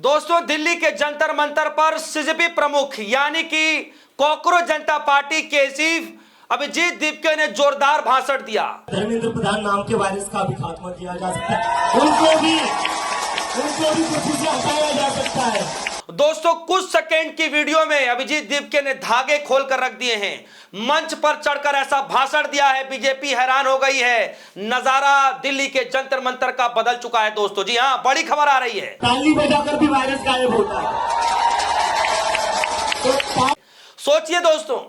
दोस्तों, दिल्ली के जंतर मंतर पर सीजेपी प्रमुख यानी कि कॉकरोच जनता पार्टी के चीफ अभिजीत दीपके ने जोरदार भाषण दिया। धर्मेंद्र प्रधान नाम के वायरस का भी खात्मा किया जा सकता है, उनको भी कुर्सी से हटाया जा सकता है। दोस्तों, कुछ सेकेंड की वीडियो में अभिजीत दीपके ने धागे खोलकर रख दिए हैं। मंच पर चढ़कर ऐसा भाषण दिया है, बीजेपी हैरान हो गई है। नजारा दिल्ली के जंतर मंतर का बदल चुका है। दोस्तों जी हाँ, बड़ी खबर आ रही है। ताली बजाकर भी वायरस गायब होता है। सोचिए दोस्तों,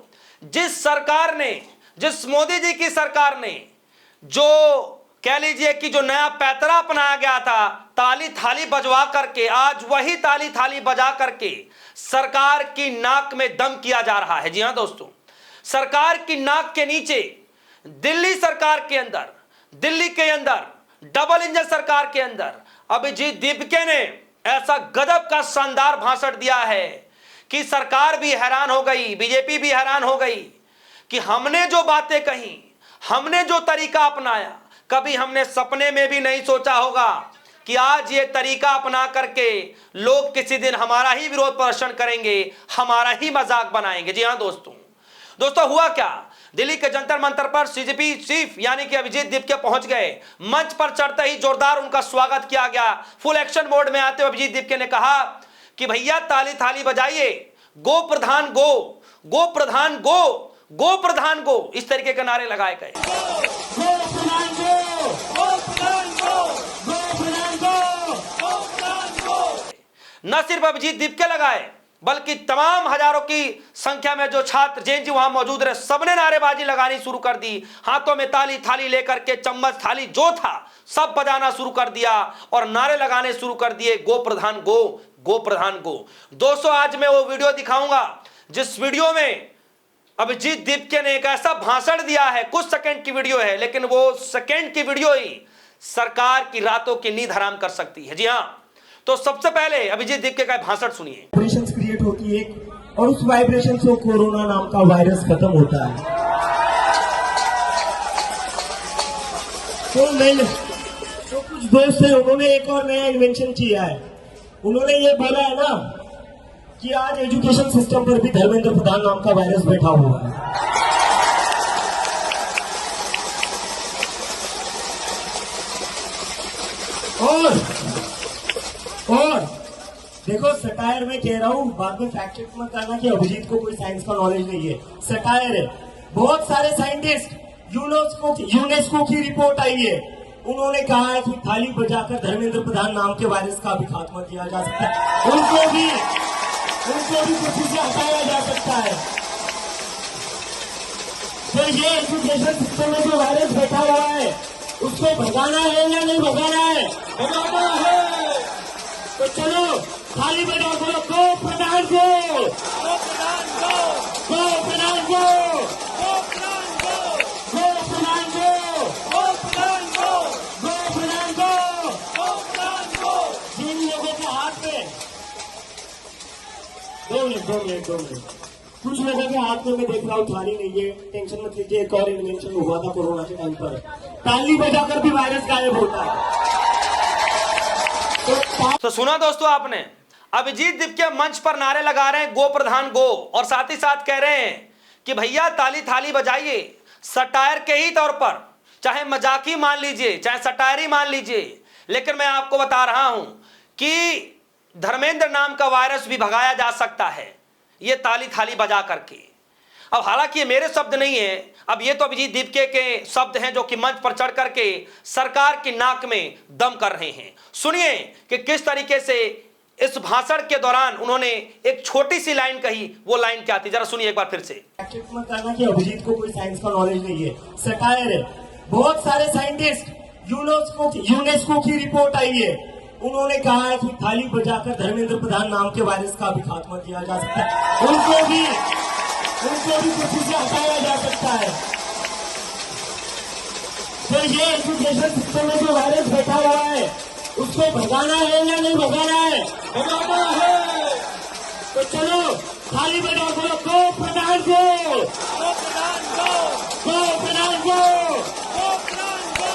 जिस मोदी जी की सरकार ने जो कह लीजिए कि जो नया पैतरा अपनाया गया था, ताली थाली बजवा करके, आज वही ताली थाली बजा करके सरकार की नाक में दम किया जा रहा है। जी हां दोस्तों, सरकार की नाक के नीचे दिल्ली सरकार के अंदर, दिल्ली के अंदर डबल इंजन सरकार के अंदर अभिजीत दीपके ने ऐसा गजब का शानदार भाषण दिया है कि सरकार भी हैरान हो गई, बीजेपी भी हैरान हो गई कि हमने जो बातें कही, हमने जो तरीका अपनाया, कभी हमने सपने में भी नहीं सोचा होगा कि आज ये तरीका अपना करके लोग किसी दिन हमारा ही विरोध प्रदर्शन करेंगे, हमारा ही मजाक बनाएंगे। जी हाँ दोस्तों, हुआ क्या? दिल्ली के जंतर मंतर पर सीजेपी चीफ यानी कि अभिजीत दीपके पहुंच गए। मंच पर चढ़ते ही जोरदार उनका स्वागत किया गया। फुल एक्शन मोड में आते हुए अभिजीत दीपके ने कहा कि भैया ताली थाली बजाइए, गो प्रधान गो, गो प्रधान गो, गो प्रधान गो, इस तरीके के नारे लगाए गए। न सिर्फ अभिजीत दीपके लगाए, बल्कि तमाम हजारों की संख्या में जो छात्र जैन वहां मौजूद रहे, सबने नारेबाजी लगानी शुरू कर दी। हाथों में ताली थाली लेकर के, चम्मच थाली जो था सब बजाना शुरू कर दिया और नारे लगाने शुरू कर दिए, गो प्रधान गो, गो प्रधान गो। दोस्तों, आज मैं वो वीडियो दिखाऊंगा जिस वीडियो में अभिजीत दीपके ने एक ऐसा भाषण दिया है। कुछ सेकंड की वीडियो है, लेकिन वो सेकंड की वीडियो ही सरकार की रातों की नींद हराम कर सकती है। जी हाँ, तो सबसे पहले अभिजीत दीपके का भाषण सुनिए। वाइब्रेशंस क्रिएट होती है और उस वाइब्रेशन से कोरोना नाम का वायरस खत्म होता है। तो कुछ दोस्त है, उन्होंने एक और नया इन्वेंशन किया है। उन्होंने ये बोला है ना कि आज एजुकेशन सिस्टम पर भी धर्मेंद्र प्रधान नाम का वायरस बैठा हुआ है। और देखो, सटायर में कह रहा हूं, बाद में फैक्ट चेक मत करना कि अभिजीत को कोई साइंस का नॉलेज नहीं है। सटायर है। बहुत सारे साइंटिस्ट, यूनेस्को की रिपोर्ट आई है, उन्होंने कहा है कि थाली बजाकर धर्मेंद्र प्रधान नाम के वायरस का भी खात्मा किया जा सकता है, उनको भी कुर्सी से हटाया जा सकता है। तो ये एजुकेशन सिस्टम में जो वायरस बैठा हुआ है, उसको भगाना है या नहीं भगाना है? भगाना है। तो चलो थाली बजाओ, बोलो गो प्रधान गो, गो प्रधान गो, गो प्रधान गो, गो प्रधान गो, गो प्रधान गो, गो प्रधान गो, गो प्रधान गो, गो प्रधान गो। जिन लोगों के हाथ में 2 मिनट कुछ लोगों के हाथ में मैं देख रहा हूँ थाली नहीं है, टेंशन मत लीजिए। एक और इन्वेंशन हुआ था कोरोना के टाइम पर, ताली बजाकर भी वायरस गायब होता है। तो सुना दोस्तों आपने, अभिजीत दीपके मंच पर नारे लगा रहे हैं गो प्रधान गो, और साथ ही साथ कह रहे हैं कि भैया ताली थाली बजाइए। सटायर के ही तौर पर, चाहे मजाक ही मान लीजिए, चाहे सटायर ही मान लीजिए, लेकिन मैं आपको बता रहा हूं कि धर्मेंद्र नाम का वायरस भी भगाया जा सकता है ये ताली थाली बजा करके। अब हालांकि ये मेरे शब्द नहीं है, अब ये तो अभिजीत दीपके के शब्द हैं जो कि मंच पर चढ़ करके सरकार की नाक में दम कर रहे हैं। सुनिए कि किस तरीके से इस भाषण के दौरान उन्होंने एक छोटी सी लाइन कही। वो लाइन क्या थी, जरा सुनिए एक बार फिर से। मत करना कि अभिजीत को कोई साइंस का नॉलेज नहीं है। सटायर है। बहुत सारे साइंटिस्ट, यूनेस्को की रिपोर्ट आई है, उन्होंने कहा है कि थाली बजाकर धर्मेंद्र प्रधान नाम के वायरस का भी खात्मा किया जा सकता है, उनको भी कुर्सी से हटाया जा सकता है। तो ये एजुकेशन सिस्टम में जो वायरस बैठा हुआ है, उसको भगाना है या नहीं भगाना है? भगाना है। तो चलो थाली बजाओ, बोलो गो प्रधान गो, गो प्रधान गो, गो प्रधान गो, गो प्रधान गो,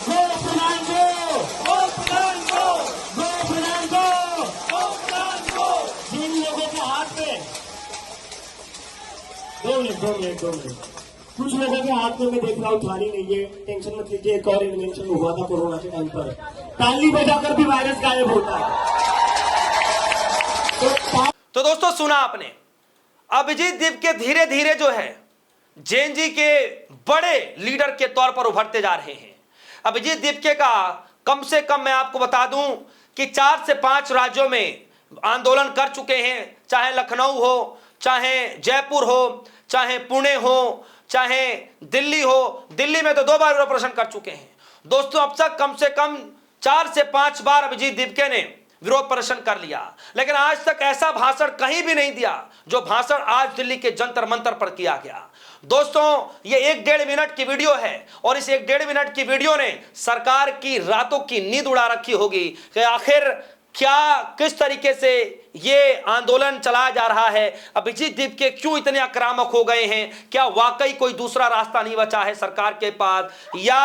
गो प्रधान गो, गो प्रधान गो, गो प्रधान गो, गो 2 मिनट। कुछ लोगों के हाथ में मैं देख रहा हूँ थाली नहीं है, टेंशन मत लीजिए, एक और इन्वेंशन हुआ था कोरोना के टाइम पर, ताली बजाकर भी वायरस गायब होता है। तो दोस्तों सुना आपने, अभिजीत दीपके धीरे धीरे जो है जेएनजी के बड़े लीडर के तौर पर उभरते जा रहे हैं। अभिजीत दीपके का कम से कम मैं आपको बता दूं कि 4 से 5 राज्यों में आंदोलन कर चुके हैं, चाहे लखनऊ हो, चाहे जयपुर हो, चाहे पुणे हो, चाहे दिल्ली हो। दिल्ली में तो 2 बार ऑपरेशन कर चुके हैं। दोस्तों अब तक कम से कम 4 से 5 बार अभिजीत दीपके ने विरोध प्रदर्शन कर लिया, लेकिन आज तक ऐसा भाषण कहीं भी नहीं दिया जो भाषण आज दिल्ली के जंतर मंतर पर किया गया। दोस्तों ये 1-1.5 मिनट की वीडियो है और इस 1-1.5 मिनट की वीडियो ने सरकार की रातों की नींद उड़ा रखी होगी कि आखिर क्या किस तरीके से ये आंदोलन चलाया जा रहा है, अभिजीत दीपके क्यों इतने आक्रामक हो गए हैं, क्या वाकई कोई दूसरा रास्ता नहीं बचा है सरकार के पास, या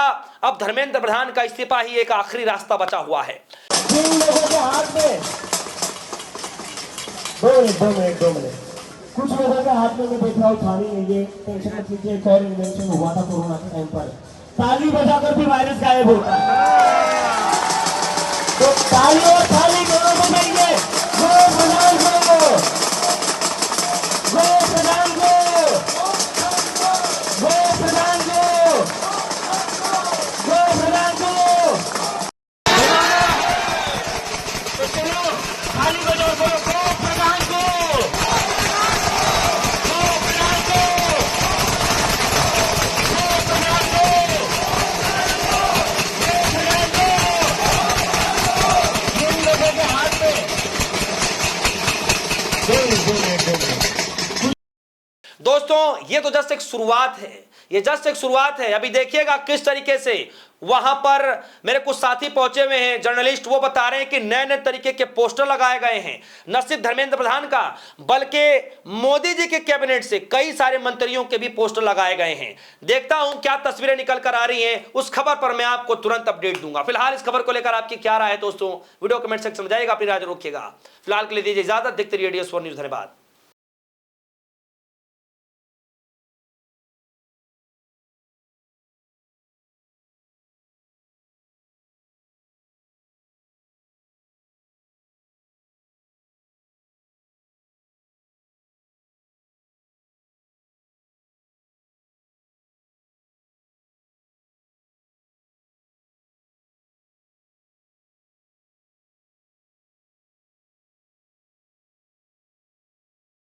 अब धर्मेंद्र प्रधान का इस्तीफा ही एक आखिरी रास्ता बचा हुआ है। जिन लोगों के हाथ में 2 मिनट। कुछ लोगों के हाथ में मैं देख रहा हूँ थाली नहीं है, टेंशन मत लीजिए, एक और इन्वेंशन हुआ था कोरोना के टाइम पर, ताली बजाकर भी वायरस गायब होता है। तो ताली और थाली दोनों बजाइए। जय प्रधान को, जय प्रधान को, जय प्रधान को, जय प्रधान को। तो चलो थाली बजाओ, बोलो जय प्रधान को, जय प्रधान को, जय प्रधान को, जय प्रधान को। जिन लोगों के हाथ में 2 मिनट। दोस्तों ये तो जस्ट एक शुरुआत है, ये जस्ट एक शुरुआत है। अभी देखिएगा किस तरीके से वहां पर मेरे कुछ साथी पहुंचे हुए हैं, जर्नलिस्ट, वो बता रहे हैं कि नए नए तरीके के पोस्टर लगाए गए हैं, न सिर्फ धर्मेंद्र प्रधान का बल्कि मोदी जी के कैबिनेट से कई सारे मंत्रियों के भी पोस्टर लगाए गए हैं। देखता हूं क्या तस्वीरें निकल कर आ रही हैं, उस खबर पर मैं आपको तुरंत अपडेट दूंगा। फिलहाल इस खबर को लेकर आपकी क्या राय है दोस्तों, वीडियो कमेंट सेक्शन में जाइएगा, अपनी राय रखिएगा। फिलहाल के लिए दीजिए इजाजत, देखते रहिए DS4 न्यूज़। धन्यवाद।